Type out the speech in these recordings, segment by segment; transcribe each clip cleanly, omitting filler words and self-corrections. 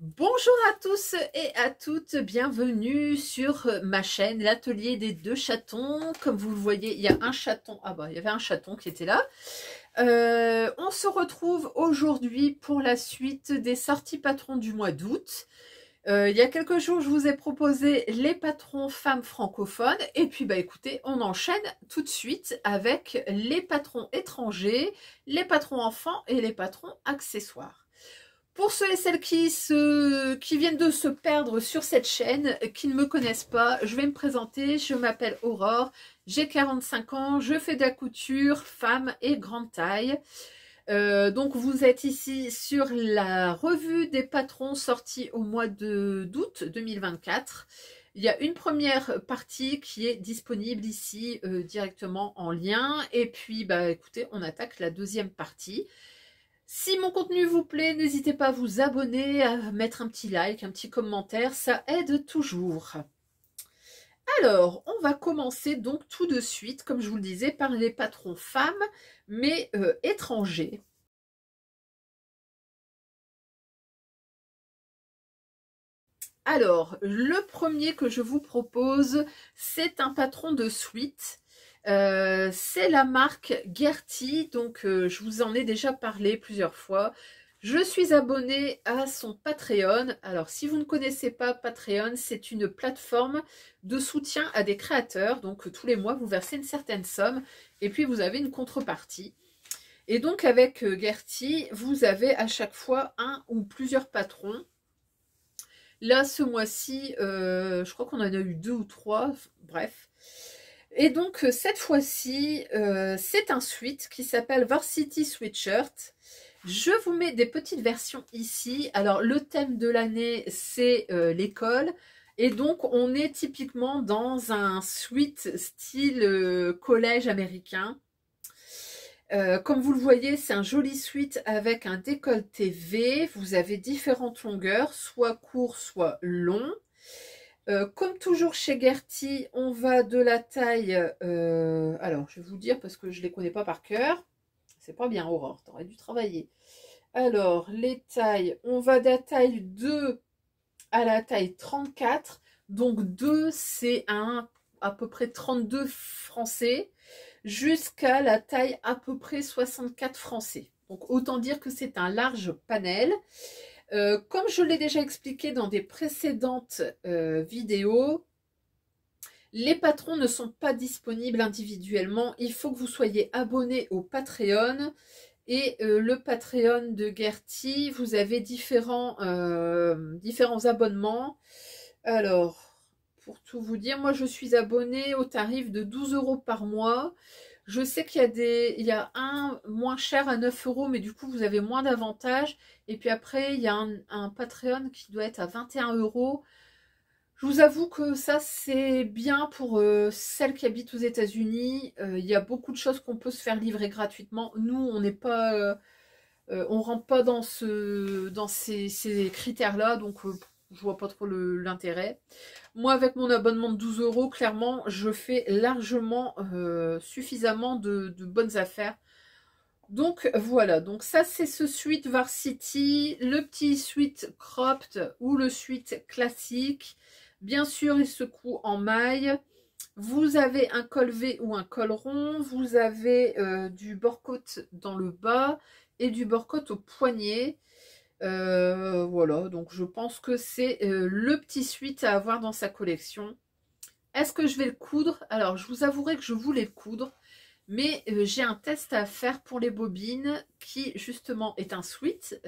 Bonjour à tous et à toutes, bienvenue sur ma chaîne, l'atelier des deux chatons. Comme vous le voyez, il y a un chaton, il y avait un chaton qui était là. On se retrouve aujourd'hui pour la suite des sorties patrons du mois d'août. Il y a quelques jours, je vous ai proposé les patrons femmes francophones. Et puis, écoutez, on enchaîne tout de suite avec les patrons étrangers, les patrons enfants et les patrons accessoires. Pour ceux et celles qui viennent de se perdre sur cette chaîne, qui ne me connaissent pas, je vais me présenter. Je m'appelle Aurore, j'ai 45 ans, je fais de la couture, femme et grande taille. Donc vous êtes ici sur la revue des patrons sortie au mois d'août 2024. Il y a une première partie qui est disponible ici directement en lien. Et puis, écoutez, on attaque la deuxième partie. Si mon contenu vous plaît, n'hésitez pas à vous abonner, à mettre un petit like, un petit commentaire, ça aide toujours. Alors, on va commencer donc tout de suite, comme je vous le disais, par les patrons femmes, mais étrangers. Alors, le premier que je vous propose, c'est un patron de suite. C'est la marque Gertie, donc je vous en ai déjà parlé plusieurs fois. Je suis abonnée à son Patreon. Alors, si vous ne connaissez pas Patreon, c'est une plateforme de soutien à des créateurs. Donc, tous les mois, vous versez une certaine somme et puis vous avez une contrepartie. Et donc, avec Gertie, vous avez à chaque fois un ou plusieurs patrons. Là, ce mois-ci, je crois qu'on en a eu 2 ou 3, bref. Et donc, cette fois-ci, c'est un suite qui s'appelle Varsity Sweatshirt. Je vous mets des petites versions ici. Alors, le thème de l'année, c'est l'école. Et donc, on est typiquement dans un suite style collège américain. Comme vous le voyez, c'est un joli sweat avec un décolleté V. Vous avez différentes longueurs, soit court, soit long. Comme toujours chez Gertie, on va de la taille... alors, je vais vous dire parce que je ne les connais pas par cœur. C'est pas bien, Aurore, t'aurais dû travailler. Alors, les tailles, on va de la taille 2 à la taille 34. Donc, 2, c'est à peu près 32 français, jusqu'à la taille à peu près 64 français. Donc, autant dire que c'est un large panel. Comme je l'ai déjà expliqué dans des précédentes vidéos, les patrons ne sont pas disponibles individuellement. Il faut que vous soyez abonné au Patreon. Et le Patreon de Gertie, vous avez différents abonnements. Alors, pour tout vous dire, moi je suis abonnée au tarif de 12 € par mois. Je sais qu'il y a un moins cher à 9 €, mais du coup vous avez moins d'avantages. Et puis après, il y a un Patreon qui doit être à 21 €. Je vous avoue que ça c'est bien pour celles qui habitent aux États-Unis. Il y a beaucoup de choses qu'on peut se faire livrer gratuitement. Nous, on n'est pas, on rentre pas dans ces critères-là, donc je vois pas trop l'intérêt. Moi, avec mon abonnement de 12 €, clairement, je fais largement suffisamment de bonnes affaires. Donc voilà, donc ça c'est ce suite Varsity, le petit suite cropped ou le suite classique. Bien sûr, il se coud en maille. Vous avez un col V ou un col rond. Vous avez du bord-côte dans le bas et du bord-côte au poignet. Voilà, donc je pense que c'est le petit suite à avoir dans sa collection. Est-ce que je vais le coudre? Alors, je vous avouerai que je voulais le coudre, mais j'ai un test à faire pour les bobines qui, justement, est un sweat.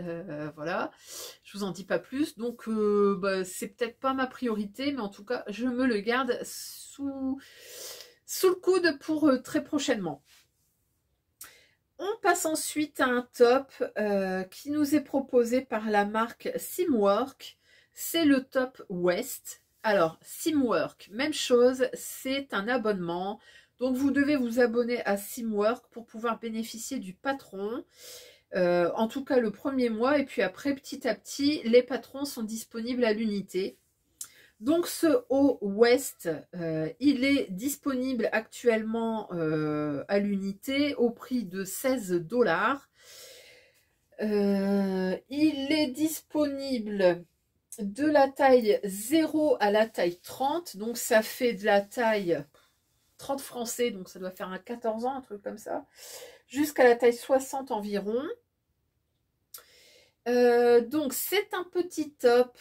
Voilà, je vous en dis pas plus. Donc, c'est peut-être pas ma priorité, mais en tout cas, je me le garde sous le coude pour très prochainement. On passe ensuite à un top qui nous est proposé par la marque Simwork. C'est le top West. Alors, Simwork, même chose, c'est un abonnement. Donc, vous devez vous abonner à Simwork pour pouvoir bénéficier du patron. En tout cas, le premier mois. Et puis après, petit à petit, les patrons sont disponibles à l'unité. Donc ce haut West, il est disponible actuellement à l'unité au prix de 16 $. Il est disponible de la taille 0 à la taille 30. Donc ça fait de la taille 30 français, donc ça doit faire un 14 ans, un truc comme ça, jusqu'à la taille 60 environ. Donc c'est un petit top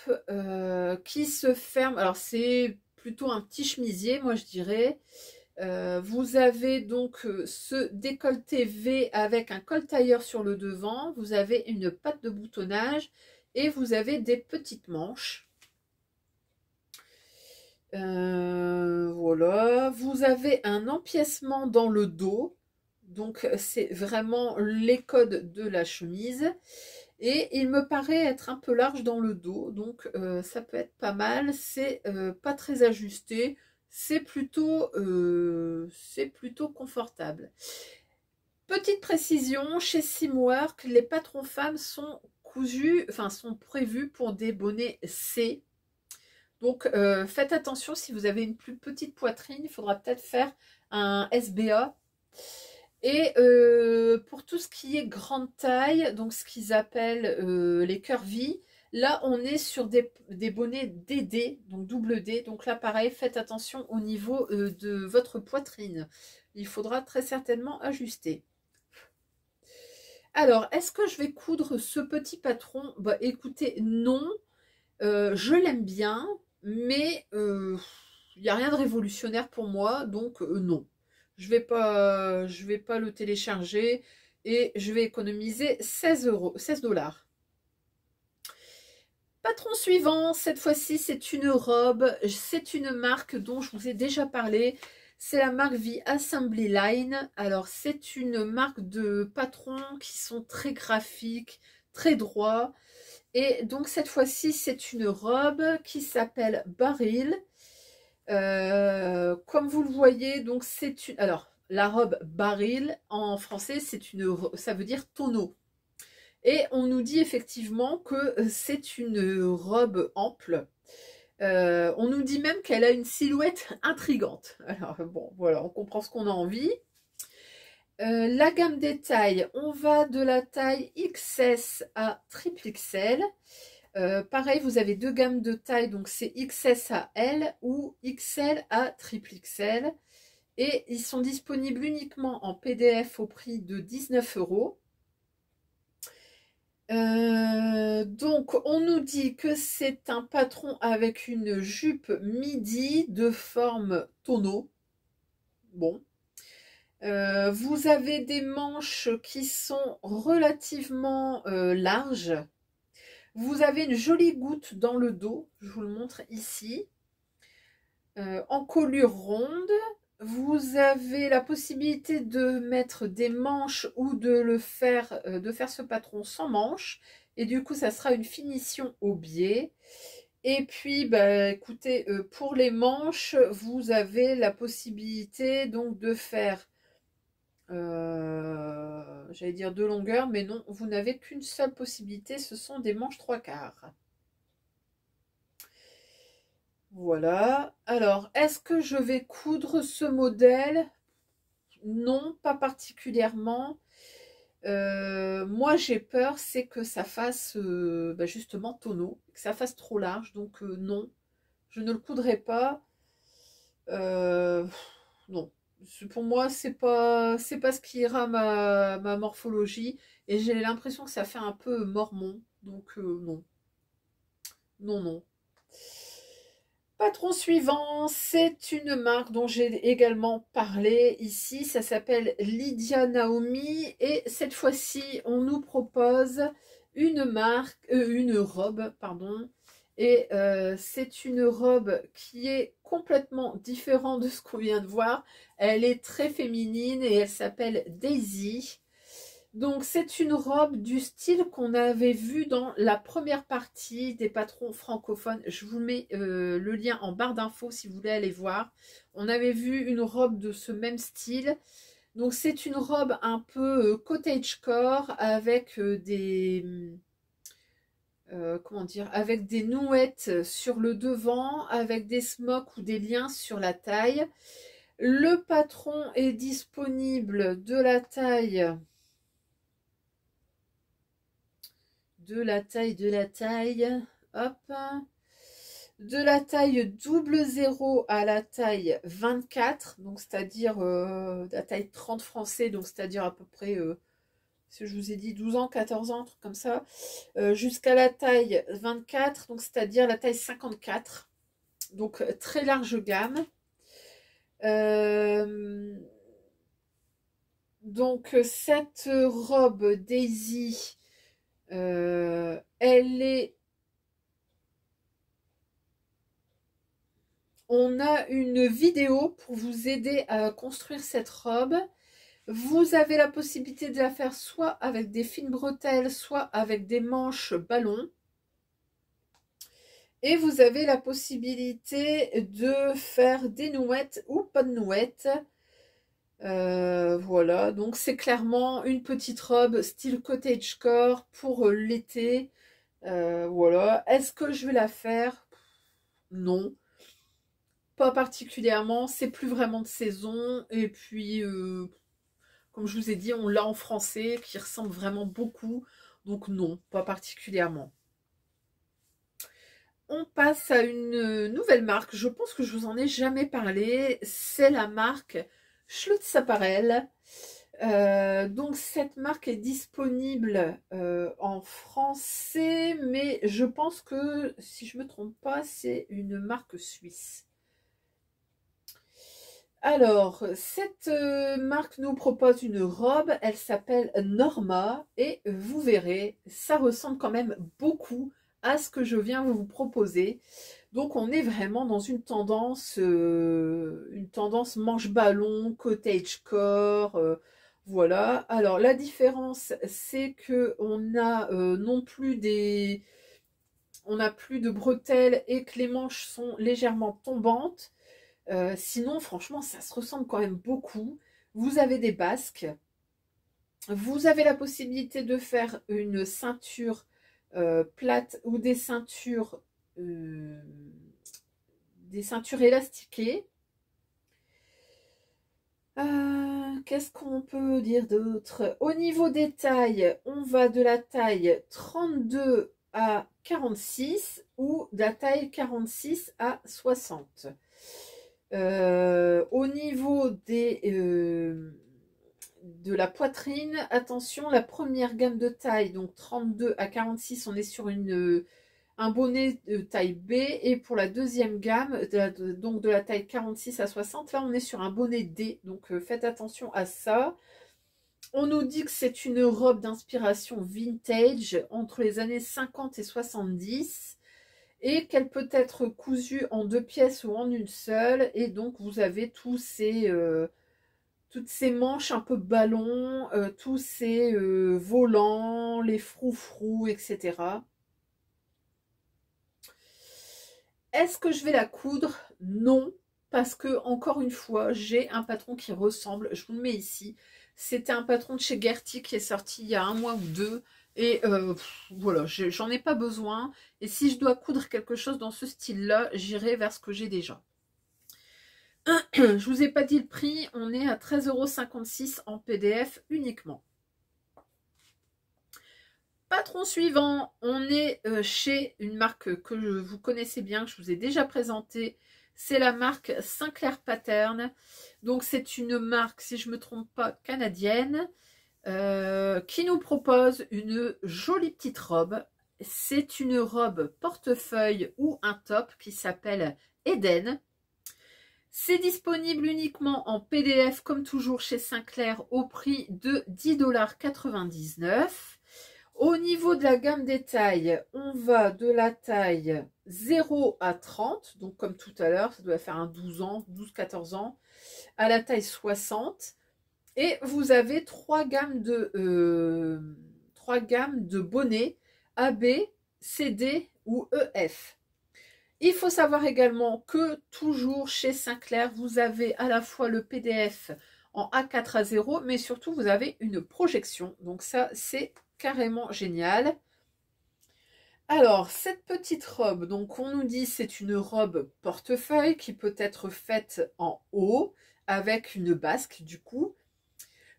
qui se ferme. Alors c'est plutôt un petit chemisier, moi je dirais. Vous avez donc ce décolleté V avec un col tailleur sur le devant. Vous avez une patte de boutonnage et vous avez des petites manches. Voilà. Vous avez un empiècement dans le dos. Donc c'est vraiment les codes de la chemise. Et il me paraît être un peu large dans le dos, donc ça peut être pas mal. C'est pas très ajusté, c'est plutôt confortable. Petite précision, chez Simwork, les patrons femmes sont cousus, enfin sont prévus pour des bonnets C. Donc faites attention, si vous avez une plus petite poitrine, il faudra peut-être faire un SBA. Et pour tout ce qui est grande taille, donc ce qu'ils appellent les curvy, là on est sur des bonnets DD, donc double D. Donc là pareil, faites attention au niveau de votre poitrine. Il faudra très certainement ajuster. Alors, est-ce que je vais coudre ce petit patron? Bah écoutez, non. Je l'aime bien, mais il n'y a rien de révolutionnaire pour moi, donc non. Je vais pas le télécharger et je vais économiser 16 €, 16 $. Patron suivant, cette fois-ci c'est une robe, c'est une marque dont je vous ai déjà parlé, c'est la marque The Assembly Line. Alors c'est une marque de patrons qui sont très graphiques, très droits. Et donc cette fois-ci c'est une robe qui s'appelle Baril. Comme vous le voyez, donc c'est une. Alors la robe Baril en français, ça veut dire tonneau. Et on nous dit effectivement que c'est une robe ample. On nous dit même qu'elle a une silhouette intrigante. Alors bon, voilà, on comprend ce qu'on a envie. La gamme des tailles, on va de la taille XS à triple XL. Pareil, vous avez deux gammes de taille, donc c'est XS à L ou XL à triple XL. Et ils sont disponibles uniquement en PDF au prix de 19 €. Donc on nous dit que c'est un patron avec une jupe midi de forme tonneau. Bon. Vous avez des manches qui sont relativement larges. Vous avez une jolie goutte dans le dos, je vous le montre ici, en colure ronde. Vous avez la possibilité de mettre des manches ou de faire ce patron sans manches. Et du coup, ça sera une finition au biais. Et puis, bah, écoutez, pour les manches, vous avez la possibilité donc de faire, j'allais dire deux longueurs, mais non, vous n'avez qu'une seule possibilité, ce sont des manches 3/4. Voilà. Alors, est-ce que je vais coudre ce modèle? Non, pas particulièrement. Moi, j'ai peur, c'est que ça fasse bah, justement tonneau, que ça fasse trop large. Donc, non, je ne le coudrai pas. Non. Pour moi, c'est pas ce qui ira ma morphologie. Et j'ai l'impression que ça fait un peu mormon. Donc, non. Non, non. Patron suivant, c'est une marque dont j'ai également parlé ici, ça s'appelle Lydia Naomi et cette fois-ci on nous propose une robe, pardon, et c'est une robe qui est complètement différente de ce qu'on vient de voir. Elle est très féminine et elle s'appelle Daisy. Donc c'est une robe du style qu'on avait vu dans la première partie des patrons francophones. Je vous mets le lien en barre d'infos si vous voulez aller voir. On avait vu une robe de ce même style. Donc c'est une robe un peu cottagecore avec comment dire, avec des nouettes sur le devant, avec des smocks ou des liens sur la taille. Le patron est disponible de la taille hop, de la taille double 0 à la taille 24, donc c'est-à-dire la taille 30 français, donc c'est-à-dire à peu près, si je vous ai dit 12 ans, 14 ans, un truc comme ça, jusqu'à la taille 24, donc c'est-à-dire la taille 54, donc très large gamme. Donc cette robe Daisy, elle est... On a une vidéo pour vous aider à construire cette robe. Vous avez la possibilité de la faire soit avec des fines bretelles, soit avec des manches ballon. Et vous avez la possibilité de faire des nouettes ou pas de nouettes. Voilà, donc c'est clairement une petite robe style cottagecore pour l'été. Voilà, est-ce que je vais la faire? Non, pas particulièrement, c'est plus vraiment de saison. Et puis, comme je vous ai dit, on l'a en français qui ressemble vraiment beaucoup. Donc non, pas particulièrement. On passe à une nouvelle marque. Je pense que je vous en ai jamais parlé. C'est la marque Schlutz Apparel. Donc cette marque est disponible en français, mais je pense que, si je ne me trompe pas, c'est une marque suisse. Alors, cette marque nous propose une robe, elle s'appelle Norma, et vous verrez, ça ressemble quand même beaucoup à ce que je viens vous proposer. Donc on est vraiment dans une tendance manche ballon, cottagecore, voilà. Alors la différence, c'est que on a non plus des, on n'a plus de bretelles et que les manches sont légèrement tombantes. Sinon, franchement, ça se ressemble quand même beaucoup. Vous avez des basques. Vous avez la possibilité de faire une ceinture plate ou des ceintures élastiquées. Qu'est-ce qu'on peut dire d'autre? Au niveau des tailles, on va de la taille 32 à 46 ou de la taille 46 à 60. Au niveau de la poitrine, attention, la première gamme de taille, donc 32 à 46, on est sur un bonnet de taille B, et pour la deuxième gamme, donc de la taille 46 à 60, là on est sur un bonnet D, donc faites attention à ça. On nous dit que c'est une robe d'inspiration vintage entre les années 50 et 70, et qu'elle peut être cousue en 2 pièces ou en une seule, et donc vous avez toutes ces manches un peu ballon, tous ces volants, les froufrous, etc. Est-ce que je vais la coudre? Non, parce que, encore une fois, j'ai un patron qui ressemble, je vous le mets ici. C'était un patron de chez Gertie qui est sorti il y a 1 mois ou 2. Et voilà, j'en ai pas besoin. Et si je dois coudre quelque chose dans ce style-là, j'irai vers ce que j'ai déjà. Je vous ai pas dit le prix, on est à 13,56 € en PDF uniquement. Patron suivant, on est chez une marque que vous connaissez bien, que je vous ai déjà présentée. C'est la marque Sinclair Pattern. Donc c'est une marque, si je ne me trompe pas, canadienne, qui nous propose une jolie petite robe. C'est une robe portefeuille ou un top qui s'appelle Eden. C'est disponible uniquement en PDF, comme toujours chez Sinclair, au prix de 10,99 $. Au niveau de la gamme des tailles, on va de la taille 0 à 30, donc comme tout à l'heure, ça doit faire un 12 ans, 12-14 ans, à la taille 60. Et vous avez 3 gammes de bonnets AB, CD ou EF. Il faut savoir également que toujours chez Sinclair, vous avez à la fois le PDF en A4 à 0, mais surtout vous avez une projection. Donc ça, c'est carrément génial. Alors, cette petite robe, donc on nous dit c'est une robe portefeuille qui peut être faite en haut avec une basque du coup.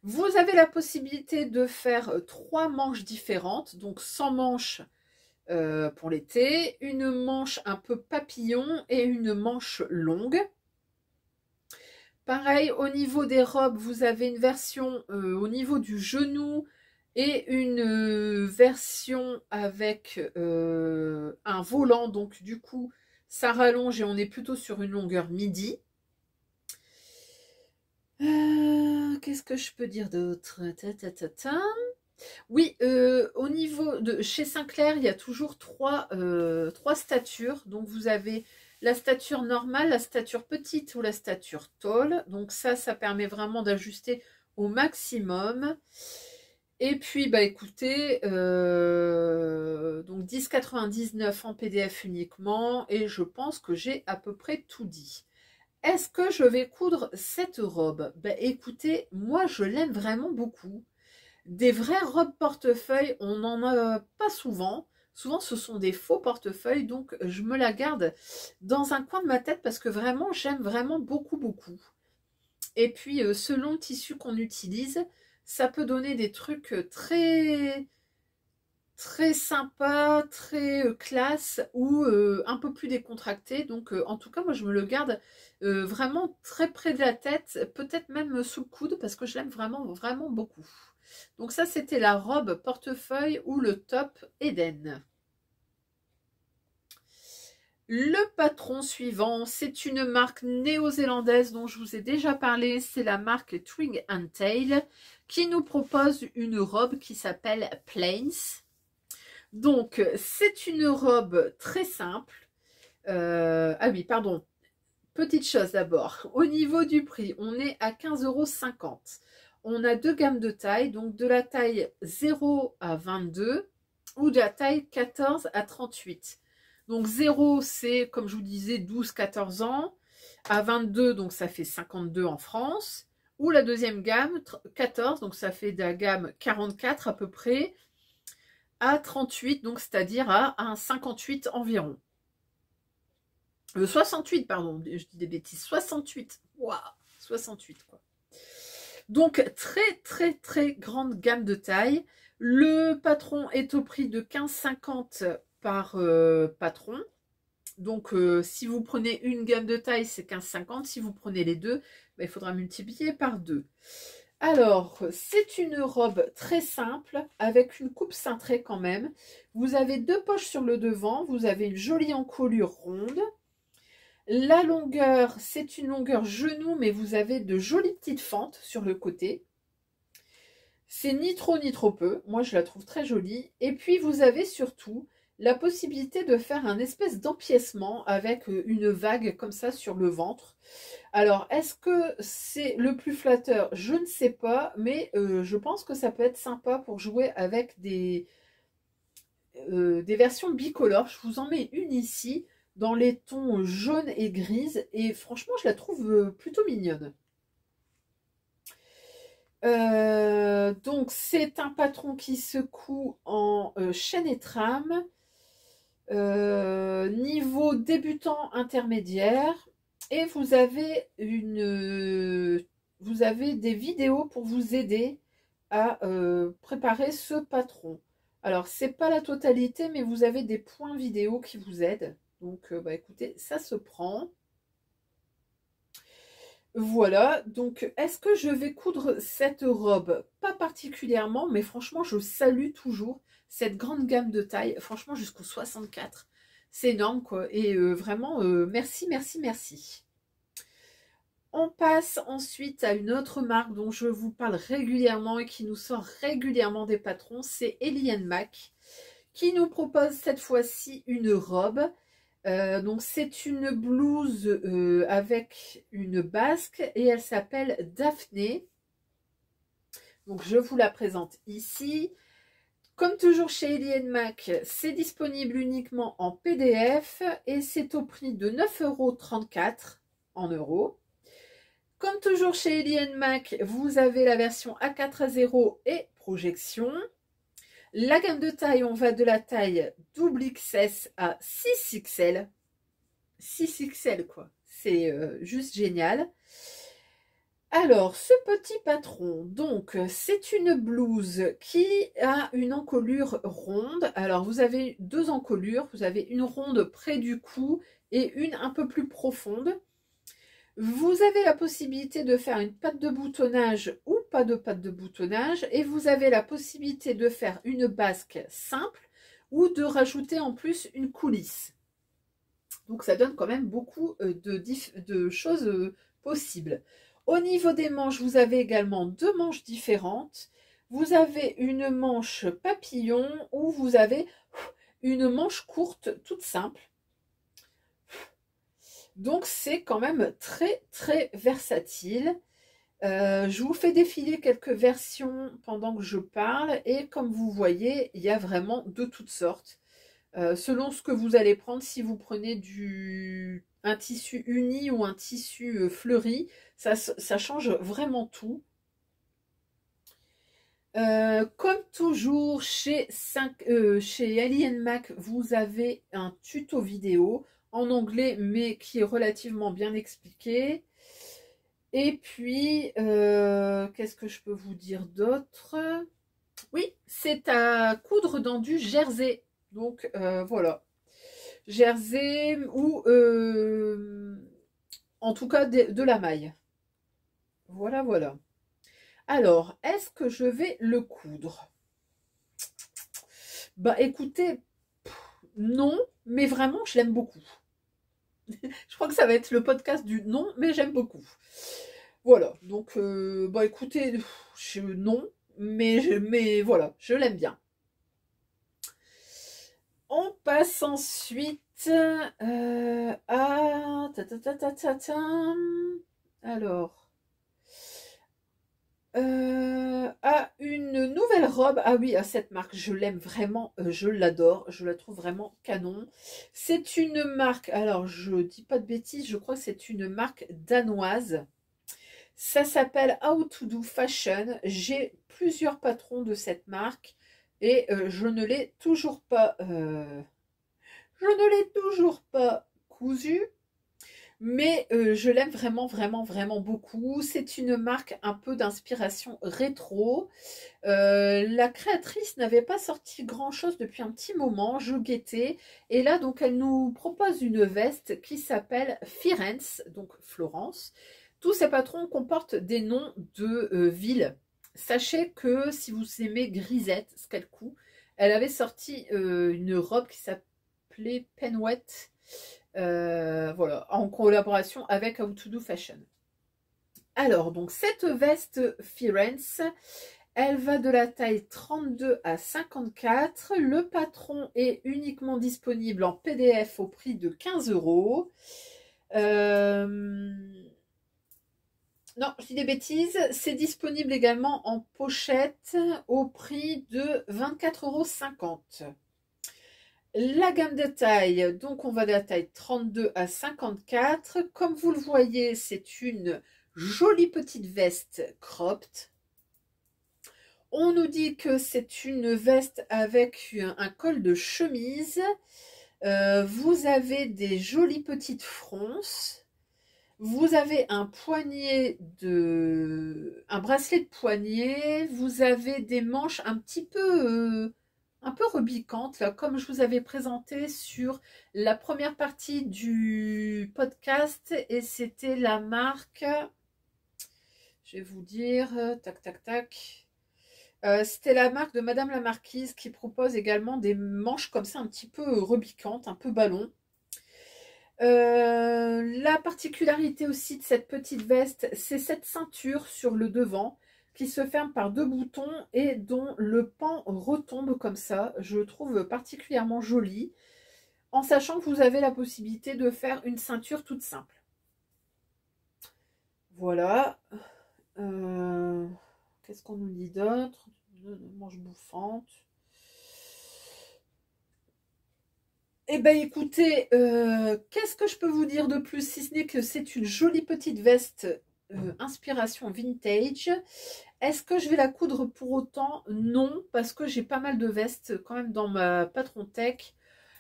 Vous avez la possibilité de faire 3 manches différentes, donc sans manches pour l'été, une manche un peu papillon et une manche longue. Pareil, au niveau des robes, vous avez une version au niveau du genou et une version avec un volant. Donc du coup, ça rallonge et on est plutôt sur une longueur midi. Qu'est-ce que je peux dire d'autre? Oui, au niveau de chez Sinclair, il y a toujours trois statures. Donc vous avez la stature normale, la stature petite ou la stature tall. Donc ça permet vraiment d'ajuster au maximum. Et puis, bah écoutez, donc 10,99 en PDF uniquement. Et je pense que j'ai à peu près tout dit. Est-ce que je vais coudre cette robe? Bah écoutez, moi je l'aime vraiment beaucoup. Des vraies robes portefeuille, on n'en a pas souvent. Souvent, ce sont des faux portefeuilles, donc je me la garde dans un coin de ma tête parce que vraiment, j'aime vraiment beaucoup, beaucoup. Et puis, selon le tissu qu'on utilise, ça peut donner des trucs très, très sympas, très classe ou un peu plus décontractés. Donc, en tout cas, moi, je me le garde vraiment très près de la tête, peut-être même sous le coude parce que je l'aime vraiment, vraiment beaucoup. Donc ça, c'était la robe portefeuille ou le top Eden. Le patron suivant, c'est une marque néo-zélandaise dont je vous ai déjà parlé. C'est la marque Twig and Tail qui nous propose une robe qui s'appelle Plains. Donc, c'est une robe très simple. Ah oui, pardon. Petite chose d'abord. Au niveau du prix, on est à 15,50 €. On a deux gammes de taille, donc de la taille 0 à 22 ou de la taille 14 à 38. Donc 0, c'est comme je vous disais 12-14 ans. À 22, donc ça fait 52 en France. Ou la deuxième gamme, 14, donc ça fait de la gamme 44 à peu près, à 38, donc c'est-à-dire à un 58 environ. 68, pardon, je dis des bêtises, 68. Waouh, 68 quoi. Donc, très, très, très grande gamme de taille. Le patron est au prix de 15,50 € par patron. Donc, si vous prenez une gamme de taille, c'est 15,50 €. Si vous prenez les deux, ben, il faudra multiplier par 2. Alors, c'est une robe très simple, avec une coupe cintrée quand même. Vous avez deux poches sur le devant. Vous avez une jolie encolure ronde. La longueur, c'est une longueur genou, mais vous avez de jolies petites fentes sur le côté. C'est ni trop ni trop peu. Moi, je la trouve très jolie. Et puis, vous avez surtout la possibilité de faire un espèce d'empiècement avec une vague comme ça sur le ventre. Alors, est-ce que c'est le plus flatteur? Je ne sais pas, mais je pense que ça peut être sympa pour jouer avec des versions bicolores. Je vous en mets une ici, dans les tons jaune et grise, et franchement je la trouve plutôt mignonne. Donc c'est un patron qui se coud en chaîne et trame, niveau débutant intermédiaire, et vous avez des vidéos pour vous aider à préparer ce patron. Alors c'est pas la totalité, mais vous avez des points vidéo qui vous aident. Donc, bah, écoutez, ça se prend. Voilà, donc est-ce que je vais coudre cette robe? Pas particulièrement, mais franchement, je salue toujours cette grande gamme de taille. Franchement, jusqu'au 64. C'est énorme, quoi. Et vraiment, merci, merci, merci. On passe ensuite à une autre marque dont je vous parle régulièrement et qui nous sort régulièrement des patrons. C'est Ellie & Mac, qui nous propose cette fois-ci une robe. Donc c'est une blouse avec une basque et elle s'appelle Daphné. Donc je vous la présente ici. Comme toujours chez Ellie & Mac, c'est disponible uniquement en PDF et c'est au prix de 9,34 € en euros. Comme toujours chez Ellie & Mac, vous avez la version A4-0 et projection. La gamme de taille, on va de la taille XXS à 6XL. 6XL quoi, c'est juste génial. Alors, ce petit patron, donc, c'est une blouse qui a une encolure ronde. Alors, vous avez deux encolures. Vous avez une ronde près du cou et une un peu plus profonde. Vous avez la possibilité de faire une patte de boutonnage ou pas de patte de boutonnage. Et vous avez la possibilité de faire une basque simple ou de rajouter en plus une coulisse. Donc, ça donne quand même beaucoup de choses possibles. Au niveau des manches, vous avez également deux manches différentes. Vous avez une manche papillon ou vous avez une manche courte, toute simple. Donc, c'est quand même très, très versatile. Je vous fais défiler quelques versions pendant que je parle. Et comme vous voyez, il y a vraiment de toutes sortes. Selon ce que vous allez prendre, si vous prenez un tissu uni ou un tissu fleuri, ça change vraiment tout. Comme toujours, chez Ali Mac, vous avez un tuto vidéo en anglais, mais qui est relativement bien expliqué. Et puis, qu'est-ce que je peux vous dire d'autre? Oui, c'est à coudre dans du jersey. Donc, voilà. Jersey ou en tout cas de la maille. Voilà, voilà. Alors, est-ce que je vais le coudre? Bah écoutez, non, mais vraiment, je l'aime beaucoup. Je crois que ça va être le podcast du non, mais j'aime beaucoup. Voilà, donc, bah écoutez, non, mais voilà, je l'aime bien. On passe ensuite à... Alors, à une nouvelle robe. Ah oui, à cette marque, je l'aime vraiment, je l'adore, je la trouve vraiment canon. C'est une marque, alors je dis pas de bêtises, je crois que c'est une marque danoise. Ça s'appelle How to Do Fashion. J'ai plusieurs patrons de cette marque et je ne l'ai toujours pas... je ne l'ai toujours pas cousu, mais je l'aime vraiment, vraiment, vraiment beaucoup. C'est une marque un peu d'inspiration rétro. La créatrice n'avait pas sorti grand-chose depuis un petit moment, je guettais. Et là, donc, elle nous propose une veste qui s'appelle Firenze, donc Florence. Tous ces patrons comportent des noms de villes. Sachez que si vous aimez Grisette, ce qu'elle coud, elle avait sorti une robe qui s'appelait Penwet, voilà, en collaboration avec How to Do Fashion. Alors, donc, cette veste Firenze, elle va de la taille 32 à 54. Le patron est uniquement disponible en PDF au prix de 15 €. Non, je dis des bêtises. C'est disponible également en pochette au prix de 24,50 €. La gamme de taille, donc on va de la taille 32 à 54. Comme vous le voyez, c'est une jolie petite veste cropped. On nous dit que c'est une veste avec un col de chemise. Vous avez des jolies petites fronces. Vous avez un bracelet de poignet. Vous avez des manches un peu rebiquantes, là, comme je vous avais présenté sur la première partie du podcast. Et c'était la marque, je vais vous dire, tac, tac, tac. C'était la marque de Madame la Marquise qui propose également des manches comme ça un petit peu rebiquantes, un peu ballon. La particularité aussi de cette petite veste, c'est cette ceinture sur le devant qui se ferme par deux boutons et dont le pan retombe comme ça. Je trouve particulièrement joli, en sachant que vous avez la possibilité de faire une ceinture toute simple. Voilà. Qu'est-ce qu'on nous dit d'autre? Manche bouffante. Eh bien écoutez, qu'est-ce que je peux vous dire de plus, si ce n'est que c'est une jolie petite veste inspiration vintage. Est-ce que je vais la coudre pour autant? Non, parce que j'ai pas mal de vestes quand même dans ma patron tech.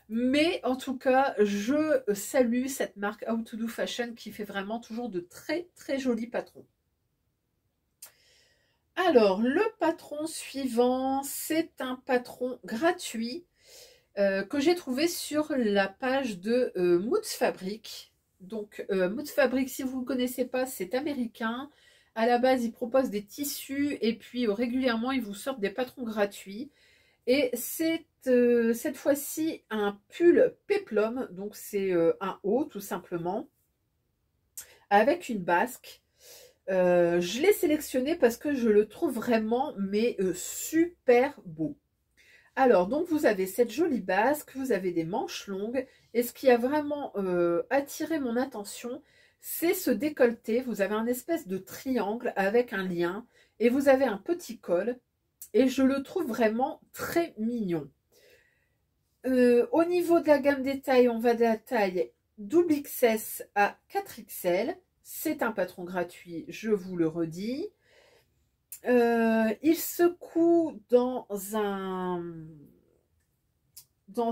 Mais en tout cas, je salue cette marque How to Do Fashion qui fait vraiment toujours de très très jolis patrons. Alors, le patron suivant, c'est un patron gratuit que j'ai trouvé sur la page de Moods Fabric. Donc, Moods Fabric, si vous ne connaissez pas, c'est américain. À la base, ils proposent des tissus et puis régulièrement, ils vous sortent des patrons gratuits. Et c'est cette fois-ci un pull péplum, donc c'est un haut tout simplement, avec une basque. Je l'ai sélectionné parce que je le trouve vraiment mais super beau. Alors, donc vous avez cette jolie basque, vous avez des manches longues, et ce qui a vraiment attiré mon attention, c'est ce décolleté. Vous avez un espèce de triangle avec un lien, et vous avez un petit col, et je le trouve vraiment très mignon. Au niveau de la gamme des tailles, on va de la taille double XS à 4XL. C'est un patron gratuit, je vous le redis. Il se coud dans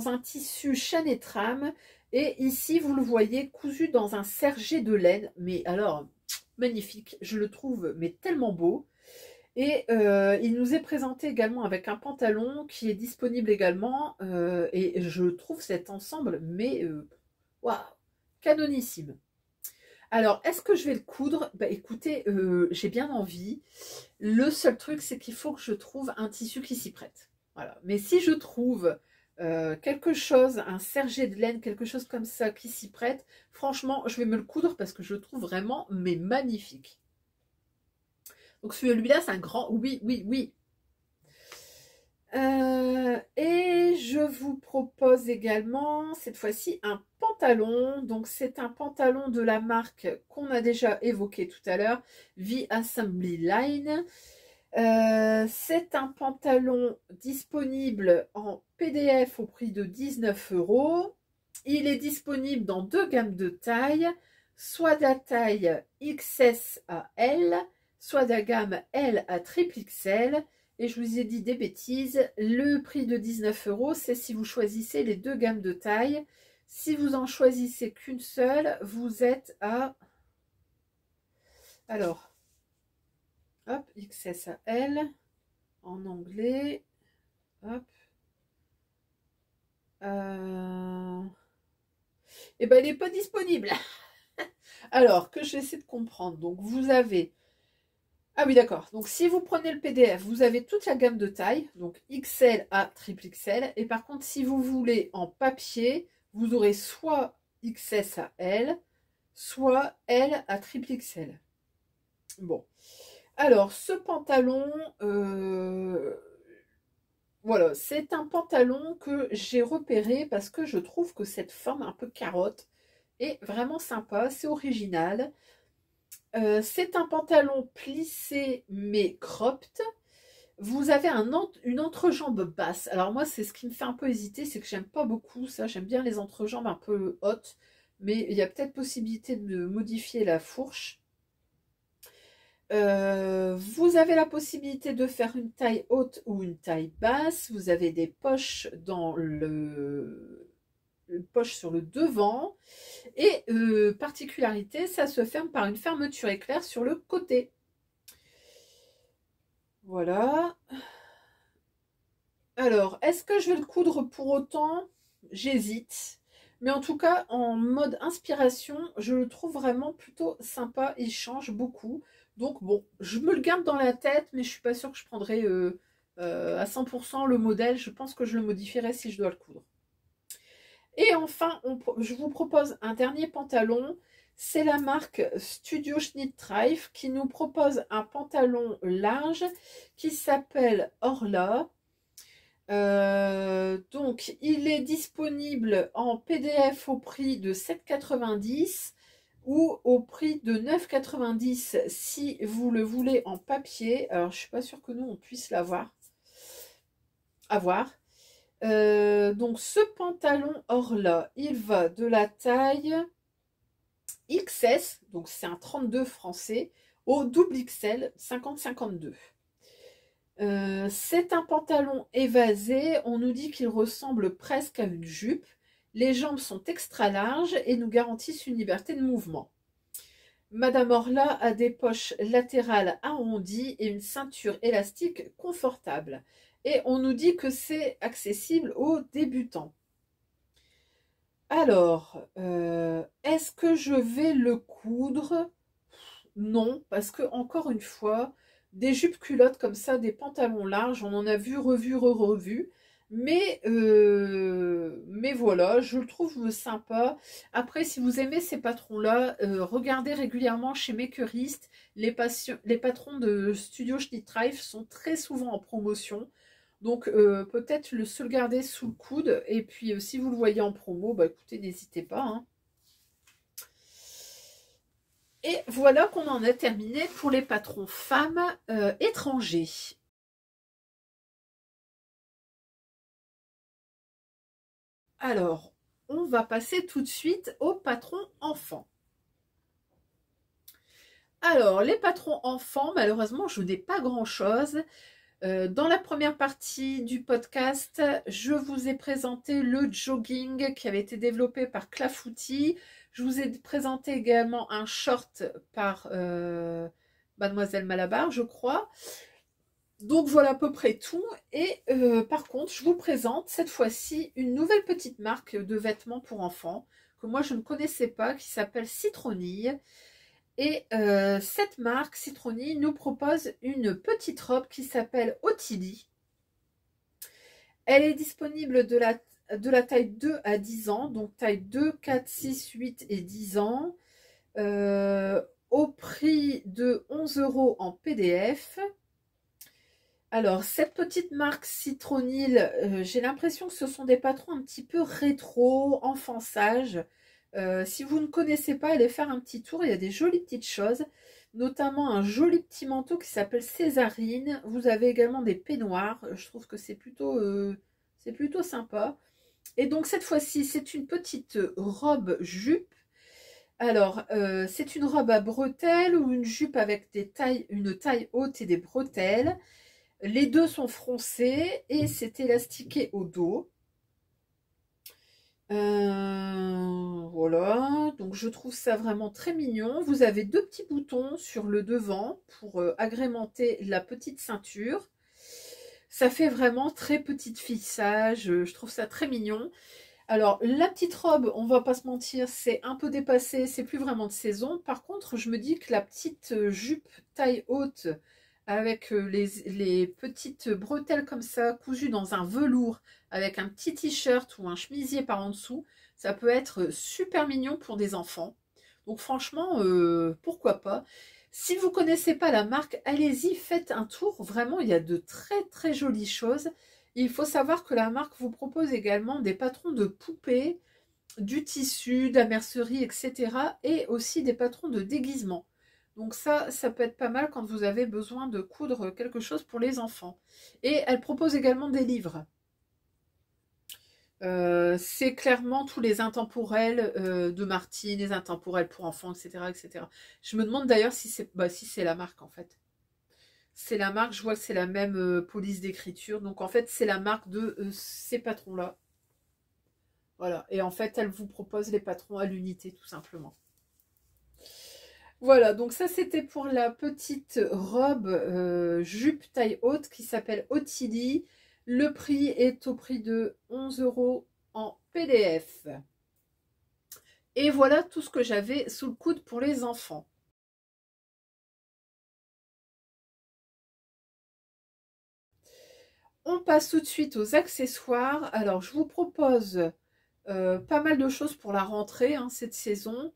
un tissu chaîne et trame. Et ici, vous le voyez, cousu dans un sergé de laine. Mais alors, magnifique. Je le trouve mais tellement beau. Et il nous est présenté également avec un pantalon qui est disponible également. Et je trouve cet ensemble, mais waouh, canonissime. Alors, est-ce que je vais le coudre? Bah écoutez, j'ai bien envie. Le seul truc, c'est qu'il faut que je trouve un tissu qui s'y prête. Voilà. Mais si je trouve quelque chose, un sergé de laine, quelque chose comme ça qui s'y prête, franchement, je vais me le coudre parce que je le trouve vraiment mais magnifique. Donc celui-là, c'est un grand oui, oui, oui. Et je vous propose également, cette fois-ci, un pantalon. Donc c'est un pantalon de la marque qu'on a déjà évoqué tout à l'heure, The Assembly Line. C'est un pantalon disponible en PDF au prix de 19 €. Il est disponible dans deux gammes de taille, soit de la taille XS à L, soit de la gamme L à triple XL. Et je vous ai dit des bêtises, le prix de 19 €, c'est si vous choisissez les deux gammes de taille. Si vous en choisissez qu'une seule, vous êtes à... Alors, hop, XS à L, en anglais, hop. Et ben, il n'est pas disponible. Alors, que j'essaie de comprendre. Donc, vous avez... Ah oui, d'accord. Donc, si vous prenez le PDF, vous avez toute la gamme de taille, donc XL à triple XL. Et par contre, si vous voulez en papier, vous aurez soit XS à L, soit L à triple XL. Bon. Alors, ce pantalon, voilà, c'est un pantalon que j'ai repéré parce que je trouve que cette forme un peu carotte est vraiment sympa, c'est original. C'est un pantalon plissé mais cropped. Vous avez une entrejambe basse. Alors moi, c'est ce qui me fait un peu hésiter, c'est que j'aime pas beaucoup ça. J'aime bien les entrejambes un peu hautes, mais il y a peut-être possibilité de modifier la fourche. Vous avez la possibilité de faire une taille haute ou une taille basse. Vous avez des poches dans poche sur le devant. Et particularité, ça se ferme par une fermeture éclair sur le côté. Voilà. Alors, est-ce que je vais le coudre pour autant? J'hésite. Mais en tout cas, en mode inspiration, je le trouve vraiment plutôt sympa. Il change beaucoup. Donc bon, je me le garde dans la tête, mais je ne suis pas sûre que je prendrai à 100% le modèle. Je pense que je le modifierai si je dois le coudre. Et enfin, je vous propose un dernier pantalon. C'est la marque Studio Schnittreif qui nous propose un pantalon large qui s'appelle Orla. Donc, il est disponible en PDF au prix de 7,90 € ou au prix de 9,90 € si vous le voulez en papier. Alors, je ne suis pas sûre que nous, on puisse l'avoir. Donc ce pantalon Orla, il va de la taille XS, donc c'est un 32 français, au double XL 50-52. C'est un pantalon évasé, on nous dit qu'il ressemble presque à une jupe. Les jambes sont extra larges et nous garantissent une liberté de mouvement. Madame Orla a des poches latérales arrondies et une ceinture élastique confortable. Et on nous dit que c'est accessible aux débutants. Alors, est-ce que je vais le coudre? Non, parce que encore une fois, des jupes culottes comme ça, des pantalons larges, on en a vu, revu, revu. Mais voilà, je le trouve sympa. Après, si vous aimez ces patrons-là, regardez régulièrement chez Makerist. Les patrons de Studio Schnittreif sont très souvent en promotion. Donc peut-être se le garder sous le coude. Et puis si vous le voyez en promo, bah écoutez, n'hésitez pas, hein. Et voilà qu'on en a terminé pour les patrons femmes étrangers. Alors, on va passer tout de suite aux patrons enfants. Alors, les patrons enfants, malheureusement, je n'ai pas grand-chose. Dans la première partie du podcast, je vous ai présenté le jogging qui avait été développé par Clafoutis. Je vous ai présenté également un short par Mademoiselle Malabar, je crois. Donc voilà à peu près tout. Et par contre, je vous présente cette fois-ci une nouvelle petite marque de vêtements pour enfants que moi je ne connaissais pas, qui s'appelle Citronille. Et cette marque, Citronille, nous propose une petite robe qui s'appelle Ottilie. Elle est disponible de la taille 2 à 10 ans, donc taille 2, 4, 6, 8 et 10 ans, au prix de 11 € en PDF. Alors, cette petite marque Citronille, j'ai l'impression que ce sont des patrons un petit peu rétro, enfant sage. Si vous ne connaissez pas, allez faire un petit tour, il y a des jolies petites choses, notamment un joli petit manteau qui s'appelle Césarine. Vous avez également des peignoirs, je trouve que c'est plutôt sympa. Et donc cette fois-ci, c'est une petite robe jupe. Alors, c'est une robe à bretelles ou une jupe avec une taille haute et des bretelles. Les deux sont froncés et c'est élastiqué au dos. Voilà, donc je trouve ça vraiment très mignon. Vous avez deux petits boutons sur le devant pour agrémenter la petite ceinture. Ça fait vraiment très petite fille sage, je trouve ça très mignon. Alors la petite robe, on va pas se mentir, c'est un peu dépassé, c'est plus vraiment de saison. Par contre, je me dis que la petite jupe taille haute avec les petites bretelles comme ça, cousues dans un velours, avec un petit t-shirt ou un chemisier par en dessous, ça peut être super mignon pour des enfants. Donc franchement, pourquoi pas. Si vous ne connaissez pas la marque, allez-y, faites un tour. Vraiment, il y a de très très jolies choses. Il faut savoir que la marque vous propose également des patrons de poupées, du tissu, de la mercerie, etc. Et aussi des patrons de déguisement. Donc ça peut être pas mal quand vous avez besoin de coudre quelque chose pour les enfants. Et elle propose également des livres. C'est clairement tous les intemporels de Martine, les intemporels pour enfants, etc. etc. Je me demande d'ailleurs si c'est la marque en fait. C'est la marque, je vois que c'est la même police d'écriture. Donc en fait, c'est la marque de ces patrons-là. Voilà. Et en fait, elle vous propose les patrons à l'unité, tout simplement. Voilà, donc ça c'était pour la petite robe jupe taille haute qui s'appelle Ottilie. Le prix est au prix de 11 € en PDF. Et voilà tout ce que j'avais sous le coude pour les enfants. On passe tout de suite aux accessoires. Alors je vous propose pas mal de choses pour la rentrée cette saison.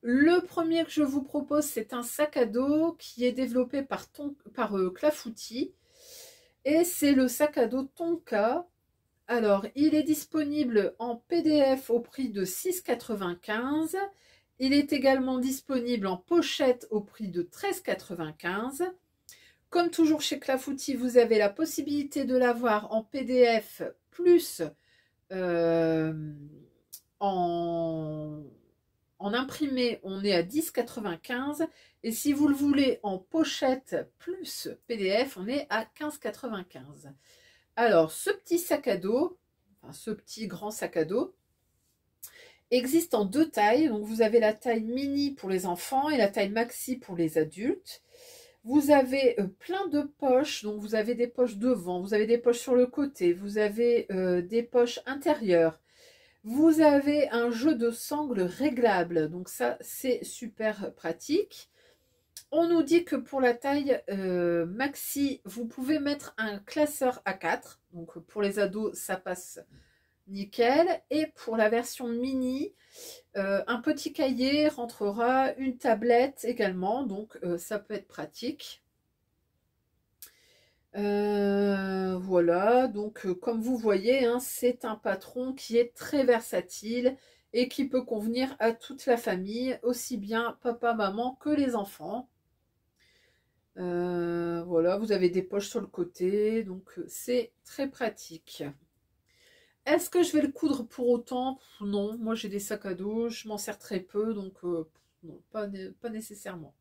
Le premier que je vous propose, c'est un sac à dos qui est développé par Clafoutis. Et c'est le sac à dos Tonka. Alors, il est disponible en PDF au prix de 6,95 €. Il est également disponible en pochette au prix de 13,95 €. Comme toujours chez Clafoutis, vous avez la possibilité de l'avoir en PDF plus en imprimé, on est à 10,95 €. Et si vous le voulez en pochette plus PDF, on est à 15,95 €. Alors, ce petit sac à dos, enfin, ce petit grand sac à dos, existe en deux tailles. Donc vous avez la taille mini pour les enfants et la taille maxi pour les adultes. Vous avez plein de poches, donc vous avez des poches devant, vous avez des poches sur le côté, vous avez des poches intérieures. Vous avez un jeu de sangles réglable, donc ça c'est super pratique. On nous dit que pour la taille maxi, vous pouvez mettre un classeur A4, donc pour les ados ça passe nickel. Et pour la version mini, un petit cahier rentrera, une tablette également, donc ça peut être pratique. Voilà, donc comme vous voyez, hein, c'est un patron qui est très versatile et qui peut convenir à toute la famille, aussi bien papa, maman que les enfants. Voilà, vous avez des poches sur le côté, donc c'est très pratique. Est-ce que je vais le coudre pour autant? Non, moi j'ai des sacs à dos, je m'en sers très peu, donc non, pas nécessairement.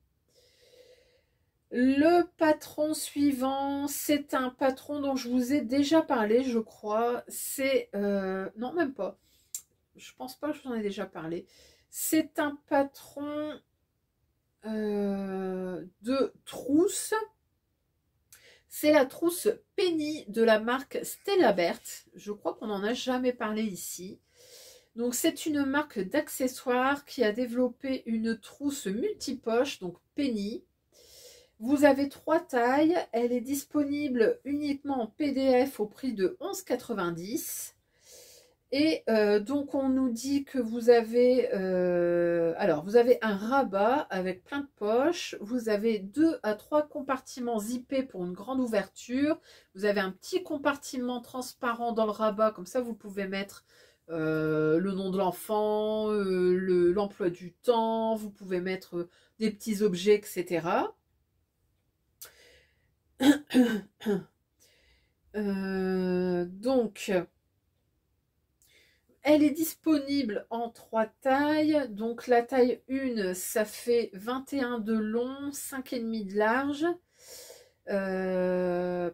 Le patron suivant, c'est un patron dont je vous ai déjà parlé, je crois. C'est... non, même pas. Je pense pas que je vous en ai déjà parlé. C'est un patron de trousse. C'est la trousse Penny de la marque Stella Berthe. Je crois qu'on n'en a jamais parlé ici. Donc c'est une marque d'accessoires qui a développé une trousse multipoche, donc Penny. Vous avez 3 tailles. Elle est disponible uniquement en PDF au prix de 11,90 €. Et donc on nous dit que vous avez alors vous avez un rabat avec plein de poches, vous avez 2 à 3 compartiments zippés pour une grande ouverture, vous avez un petit compartiment transparent dans le rabat, comme ça vous pouvez mettre le nom de l'enfant, l'emploi du temps, vous pouvez mettre des petits objets, etc. Donc elle est disponible en 3 tailles. Donc la taille 1, ça fait 21 de long, 5,5 de large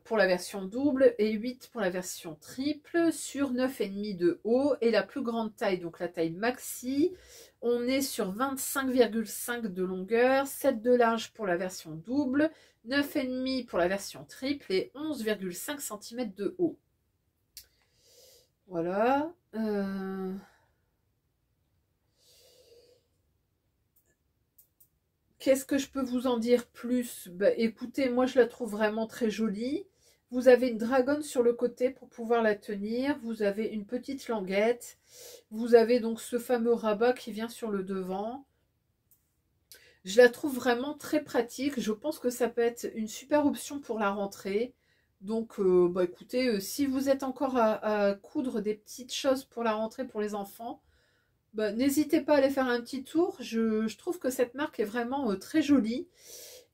pour la version double et 8 pour la version triple, sur 9,5 de haut. Et la plus grande taille, donc la taille maxi, on est sur 25,5 de longueur, 7 de large pour la version double, 9,5 pour la version triple et 11,5 cm de haut. Voilà. Qu'est-ce que je peux vous en dire plus? Bah, écoutez, moi je la trouve vraiment très jolie. Vous avez une dragonne sur le côté pour pouvoir la tenir. Vous avez une petite languette. Vous avez donc ce fameux rabat qui vient sur le devant. Je la trouve vraiment très pratique. Je pense que ça peut être une super option pour la rentrée. Donc, bah, écoutez, si vous êtes encore à coudre des petites choses pour la rentrée pour les enfants, bah, n'hésitez pas à aller faire un petit tour. Je trouve que cette marque est vraiment très jolie.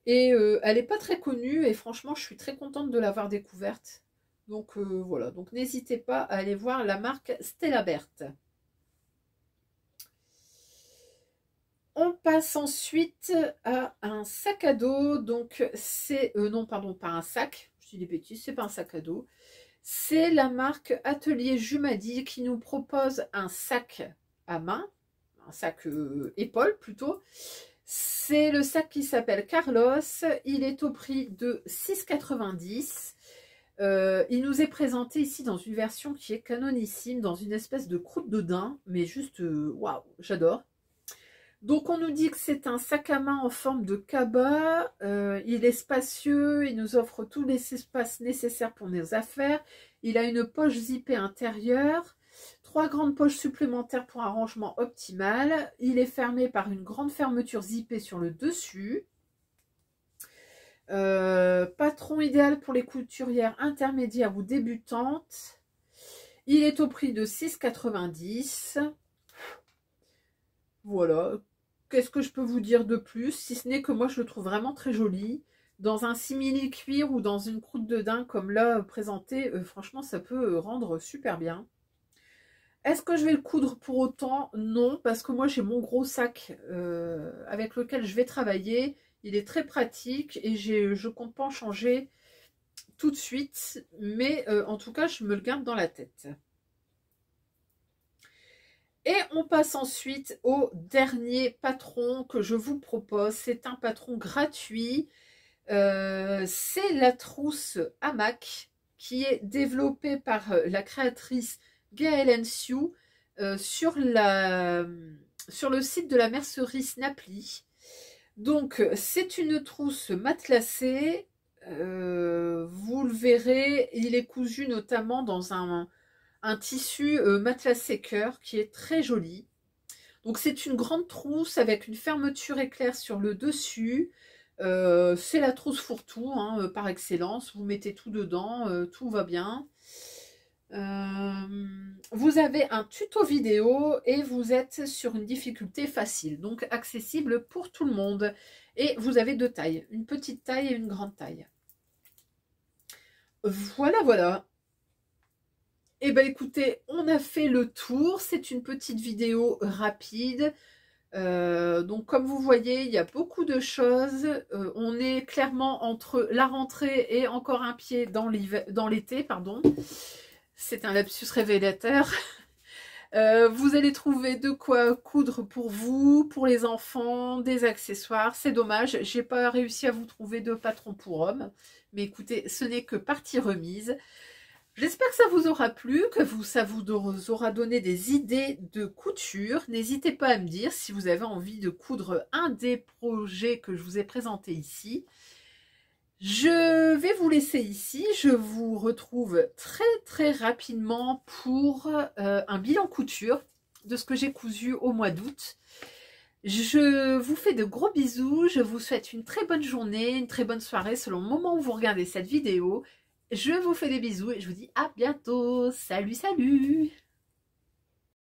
Et elle n'est pas très connue. Et franchement, je suis très contente de l'avoir découverte. Donc, voilà. Donc, n'hésitez pas à aller voir la marque Stella Berthe. On passe ensuite à un sac à dos. Donc, c'est... non, pardon, pas un sac. Je dis des bêtises, c'est pas un sac à dos. C'est la marque Atelier Jumadi qui nous propose un sac à main, un sac épaule plutôt. C'est le sac qui s'appelle Carlos. Il est au prix de 6,90 €. Il nous est présenté ici dans une version qui est canonissime, dans une espèce de croûte de daim, mais juste waouh, j'adore. Donc on nous dit que c'est un sac à main en forme de cabas, il est spacieux, il nous offre tous les espaces nécessaires pour nos affaires, il a une poche zippée intérieure, 3 grandes poches supplémentaires pour un rangement optimal, il est fermé par une grande fermeture zippée sur le dessus. Patron idéal pour les couturières intermédiaires ou débutantes, il est au prix de 6,90 €. Voilà. Qu'est-ce que je peux vous dire de plus, si ce n'est que moi je le trouve vraiment très joli. Dans un simili cuir ou dans une croûte de daim comme là présenté, franchement ça peut rendre super bien. Est-ce que je vais le coudre pour autant? Non, parce que moi j'ai mon gros sac avec lequel je vais travailler. Il est très pratique et je compte pas en changer tout de suite. Mais en tout cas je me le garde dans la tête. Et on passe ensuite au dernier patron que je vous propose. C'est un patron gratuit. C'est la trousse hamac qui est développée par la créatrice Gaëlle Sioux sur le site de la mercerie Snapply. Donc c'est une trousse matelassée. Vous le verrez, il est cousu notamment dans un tissu matelassé cœur qui est très joli. Donc c'est une grande trousse avec une fermeture éclair sur le dessus. C'est la trousse fourre-tout hein, par excellence. Vous mettez tout dedans, tout va bien. Vous avez un tuto vidéo et vous êtes sur une difficulté facile, donc accessible pour tout le monde. Et vous avez deux tailles, une petite taille et une grande taille. Voilà, voilà. Eh bien écoutez, on a fait le tour. C'est une petite vidéo rapide. Donc comme vous voyez, il y a beaucoup de choses. On est clairement entre la rentrée et encore un pied dans l'été, pardon. C'est un lapsus révélateur. Vous allez trouver de quoi coudre pour vous, pour les enfants, des accessoires. C'est dommage, j'ai pas réussi à vous trouver de patron pour hommes. Mais écoutez, ce n'est que partie remise. J'espère que ça vous aura plu, que ça vous aura donné des idées de couture. N'hésitez pas à me dire si vous avez envie de coudre un des projets que je vous ai présentés ici. Je vais vous laisser ici. Je vous retrouve très rapidement pour un bilan couture de ce que j'ai cousu au mois d'août. Je vous fais de gros bisous. Je vous souhaite une très bonne journée, une très bonne soirée selon le moment où vous regardez cette vidéo. Je vous fais des bisous et je vous dis à bientôt. Salut, salut!